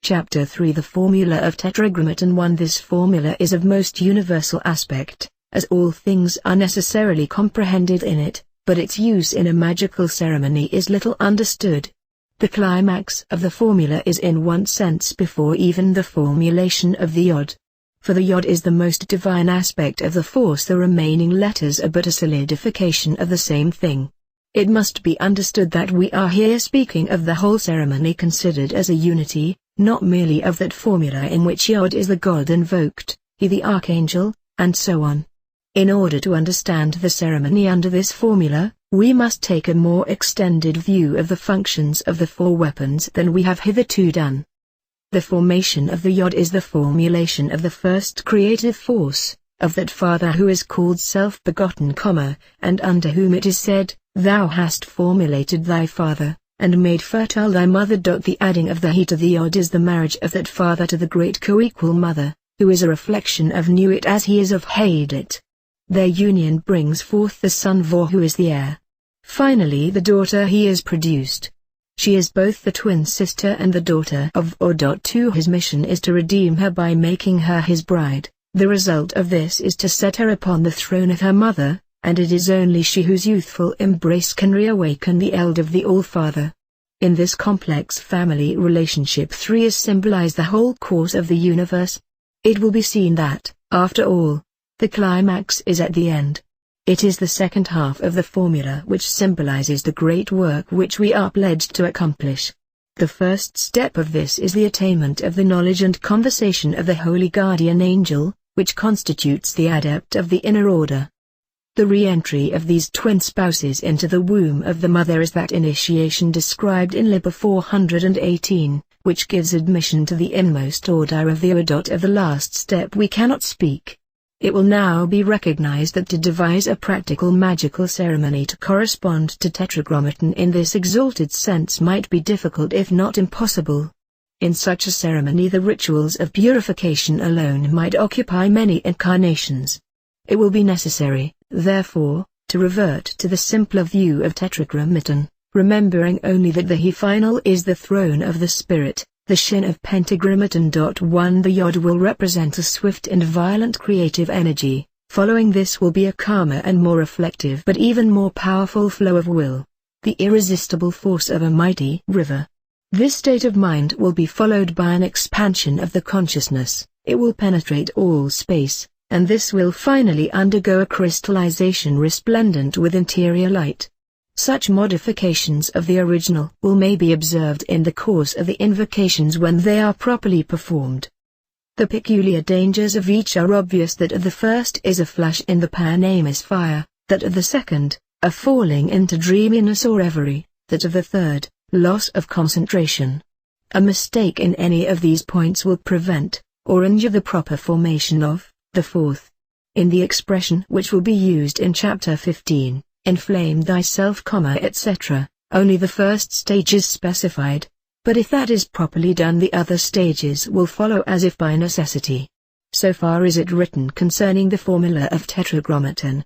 Chapter 3 The Formula of Tetragrammaton 1 This formula is of most universal aspect, as all things are necessarily comprehended in it, but its use in a magical ceremony is little understood. The climax of the formula is in one sense before even the formulation of the yod. For the yod is the most divine aspect of the force, the remaining letters are but a solidification of the same thing. It must be understood that we are here speaking of the whole ceremony considered as a unity, not merely of that formula in which Yod is the god invoked, he the archangel, and so on. In order to understand the ceremony under this formula, we must take a more extended view of the functions of the four weapons than we have hitherto done. The formation of the Yod is the formulation of the first creative force, of that Father who is called self-begotten, and under whom it is said, "Thou hast formulated thy Father, and made fertile thy mother." The adding of the he to the Yod is the marriage of that Father to the great co-equal Mother, who is a reflection of Nuit as he is of Hadit. Their union brings forth the son Vor who is the heir. Finally the daughter he is produced. She is both the twin sister and the daughter of Or. His mission is to redeem her by making her his bride. The result of this is to set her upon the throne of her mother, and it is only she whose youthful embrace can reawaken the eld of the All-Father. In this complex family relationship 3 is symbolized the whole course of the universe. It will be seen that, after all, the climax is at the end. It is the second half of the formula which symbolizes the great work which we are pledged to accomplish. The first step of this is the attainment of the knowledge and conversation of the Holy Guardian Angel, which constitutes the adept of the inner order. The re-entry of these twin spouses into the womb of the mother is that initiation described in Liber 418, which gives admission to the inmost order of the Or. Of the last step we cannot speak. It will now be recognized that to devise a practical magical ceremony to correspond to Tetragrammaton in this exalted sense might be difficult if not impossible. In such a ceremony the rituals of purification alone might occupy many incarnations. It will be necessary, therefore, to revert to the simpler view of Tetragrammaton, remembering only that the he final is the throne of the spirit. The shin of Pentagrammaton. 1 The Yod will represent a swift and violent creative energy, following this will be a calmer and more reflective but even more powerful flow of will, the irresistible force of a mighty river. This state of mind will be followed by an expansion of the consciousness, it will penetrate all space, and this will finally undergo a crystallization resplendent with interior light. Such modifications of the original will may be observed in the course of the invocations when they are properly performed. The peculiar dangers of each are obvious. That of the first is a flash in the pan fire, that of the second, a falling into dreaminess or reverie, that of the third, loss of concentration. A mistake in any of these points will prevent, or injure the proper formation of, the fourth. In the expression which will be used in Chapter 15, inflame thyself, etc., only the first stage is specified, but if that is properly done the other stages will follow as if by necessity. So far is it written concerning the formula of Tetragrammaton.